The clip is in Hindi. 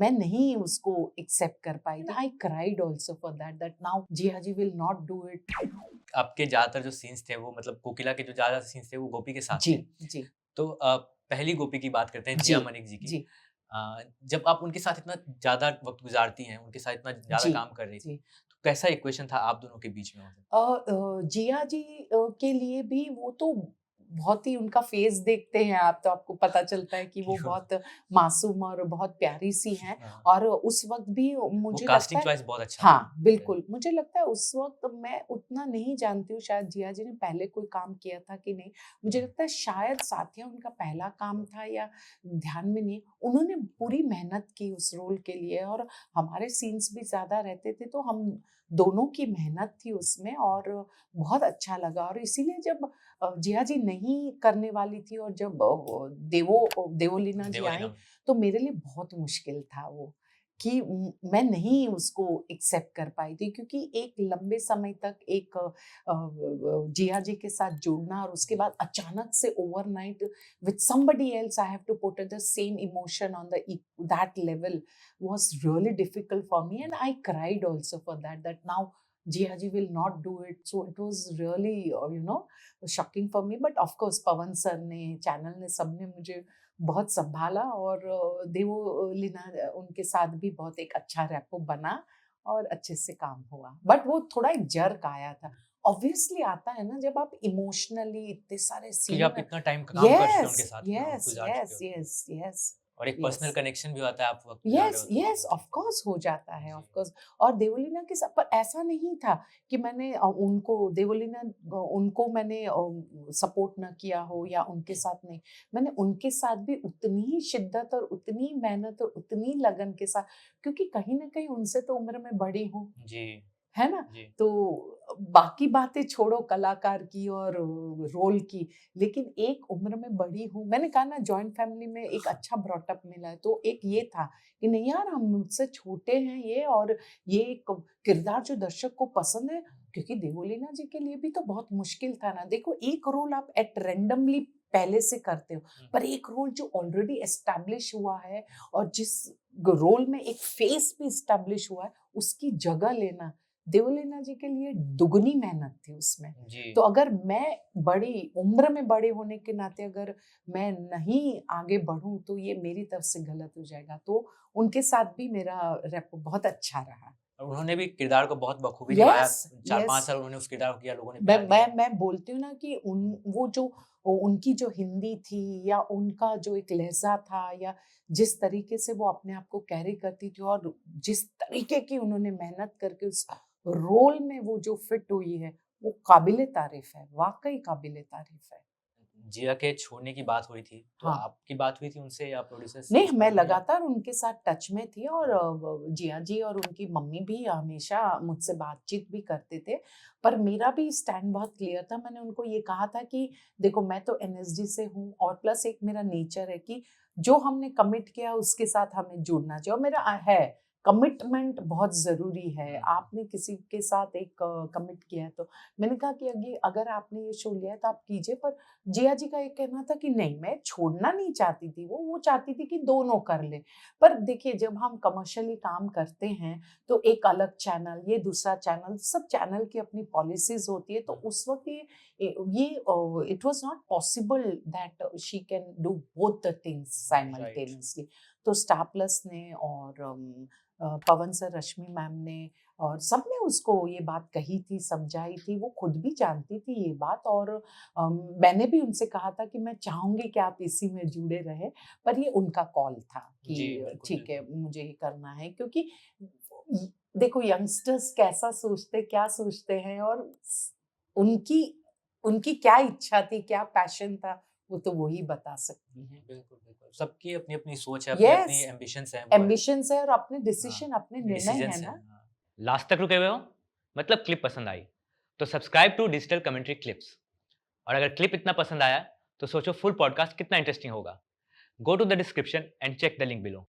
मैं नहीं उसको एक्सेप्ट कर पाई थी। I cried also for that now Jia ji will not do it. आपके ज़्यादातर जो सीन्स थे वो मतलब कोकिला के जो ज़्यादा सीन्स थे वो गोपी के साथ जी, थे। जी, तो पहली गोपी की बात करते हैं जी, जिया मलिक जी की। जी, जब आप उनके साथ इतना ज़्यादा वक़्त गुज़ारती हैं, उनके साथ इतना ज़्यादा जी, काम कर रही थी, जी। तो कैसा इक्वेशन था आप दोनों के बीच में? जिया जी के लिए भी वो तो बहुत ही उनका फेस देखते हैं आप तो आपको पता चलता है कि वो क्यों? बहुत मासूम और बहुत प्यारी-सी हैं हाँ, और उस वक़्त भी वो मुझे लगता कास्टिंग है चॉइस बहुत अच्छा था। हाँ, बिल्कुल। मुझे लगता है उस वक़्त मैं उतना नहीं जानती हूँ शायद जिया जी ने पहले कोई काम किया था कि नहीं। मुझे हुँ, लगता है शायद साथिया उनका पहला काम था या ध्यान में नहीं। उन्होंने पूरी मेहनत की उस रोल के लिए और हमारे सीन्स भी ज़्यादा रहते थे तो हम दोनों की मेहनत थी उसमें और बहुत अच्छा लगा और इसीलिए जब जिया जी नहीं करने वाली थी और जब देवोलीना जी देवोलीना आई, में। तो मेरे लिए बहुत मुश्किल था वो, कि मैं नहीं उसको एक्सेप्ट कर पाई थी क्योंकि एक लंबे समय तक एक जिया जी के साथ जुड़ना और उसके बाद अचानक से overnight with somebody else I have to put the same emotion on the that level was really difficult for me and I cried also for that now Jia ji will not do it. So it was really, shocking for me. But of course, Pawan sir ने, चैनल ने, सबने मुझे बहुत सँभाला और देवोलीना उनके साथ भी बहुत एक अच्छा रैपो बना और अच्छे से काम हुआ। बट वो थोड़ा एक जर्क आया था। ऑब्वियसली आता है ना जब आप इमोशनली इतने सारे क्योंकि सीन आप इतना टाइम काम कर चुके हो उनके यस, साथ में और यस, गुज़ार चुके यस, हो। यस, यस, और एक पर्सनल यस। कनेक्शन भी होता है, आप वक़्त गुज़ार रहे यस, हो तो। यस, जी, ऑफ कोर्स हो जाता है, जी। Of course. और देवोलीना के साथ पर ऐसा नहीं था कि मैंने उनको मैंने सपोर्ट ना किया हो या उनके साथ नहीं। मैंने उनके साथ भी उतनी ही शिद्दत और उतनी मेहनत और उतनी लगन के साथ क्योंकि कहीं न कहीं उनसे तो उम्र में बड़ी हूँ। जी, है ना? जी। तो बाकी बातें छोड़ो कलाकार की और रोल की, लेकिन एक उम्र में बड़ी हूँ मैंने कहा ना जॉइंट फैमिली में एक अच्छा ब्रॉट अप मिला है, तो एक ये था कि नहीं यार हम मुझसे छोटे हैं ये और ये एक किरदार जो दर्शक को पसंद है क्योंकि देवोलीना जी के लिए भी तो बहुत मुश्किल था ना। देखो एक रोल आप एट रैंडमली पहले से करते हो, हुँ, पर एक रोल जो ऑलरेडी एस्टैब्लिश हुआ है और जिस रोल में एक फेस भी एस्टैब्लिश हुआ है, उसकी जगह लेना देवलीना जी के लिए दुगनी मेहनत थी उसमें। जी। तो अगर मैं बड़ी उम्र में बड़े होने के नाते अगर मैं नहीं आगे बढ़ूँ तो ये मेरी तरफ से गलत हो जाएगा। तो उनके साथ भी मेरा रेपो बहुत अच्छा रहा। और उन्होंने भी किरदार को बहुत बखूबी निभाया। Yes, 4-5 yes. साल उन्होंने उस किरदार को किया, लोगों ने मैं प्यार मैं दिया। मैं बोलती हूँ ना कि उनकी जो हिंदी थी या उनका जो एक लहज़ा था या जिस तरीके से वो अपने आप को कैरी करती थी और जिस तरीके की उन्होंने मेहनत करके उस रोल में वो जो फिट हुई है, वो काबिल-ए-तारीफ़ है, वाक़ई काबिल-ए-तारीफ़ है। जिया के छोड़ने की बात हो रही थी, तो हाँ। आपकी बात हुई थी उनसे या प्रोड्यूसर से नहीं, इस मैं बारे में या? लगातार उनके साथ टच में थी और जिया जी और उनकी मम्मी भी हमेशा मुझसे बातचीत भी करते थे। पर मेरा भी स्टैंड बहुत क्लियर था, मैंने उनको ये कहा था कि देखो मैं तो एनएसडी से हूँ और प्लस एक मेरा नेचर है कि जो हमने कमिट किया उसके साथ हमें जुड़ना चाहिए और मेरा है, कमिटमेंट बहुत ज़रूरी है। हुँ, आपने किसी के साथ एक कमिट किया है तो मैंने कहा कि अगर आपने ये शो लिया है तो आप कीजिए पर जिया जी का ये कहना था कि नहीं मैं छोड़ना नहीं चाहती थी वो चाहती थी कि दोनों कर ले। पर देखिए जब हम कमर्शियली काम करते हैं तो एक अलग चैनल, ये दूसरा चैनल, सब चैनल की अपनी पॉलिसीज़ होती है तो हुँ। उस वक़्त ये it was not possible that she can do both the things right. Simultaneously. तो स्टार प्लस ने और पवन सर, रश्मि मैम ने और सबने उसको ये बात कही थी, समझाई थी, वो खुद भी जानती थी ये बात और मैंने भी उनसे कहा था कि मैं चाहूँगी कि आप इसी में जुड़े रहें, पर ये उनका कॉल था जी, कि बिल्कुल, ठीक है, बिल्कुल। मुझे ये करना है क्योंकि य देखो यंगस्टर्स कैसा सोचते, क्या सोचते हैं और उनकी उनकी क्या इच्छा थी, क्या पैशन था, वो तो वो ही बता सकती हैं। बिल्कुल, बिल्कुल। सबकी अपनी-अपनी सोच है, यस, अपनी-अपनी एम्बिशंस हैं, वो है। एम्बिशंस है और अपने हाँ, डिसीज़न, अपने निर्णय है डिसीज़न्स हैं। ना। हाँ। लास्ट तक रुके हुए हो? मतलब क्लिप पसंद आई। तो subscribe to digital commentary clips. और अगर क्लिप इतना पसंद आया, तो सोचो फुल पॉडकास्ट कितना इंटरेस्टिंग होगा। Go to the description and check the link below.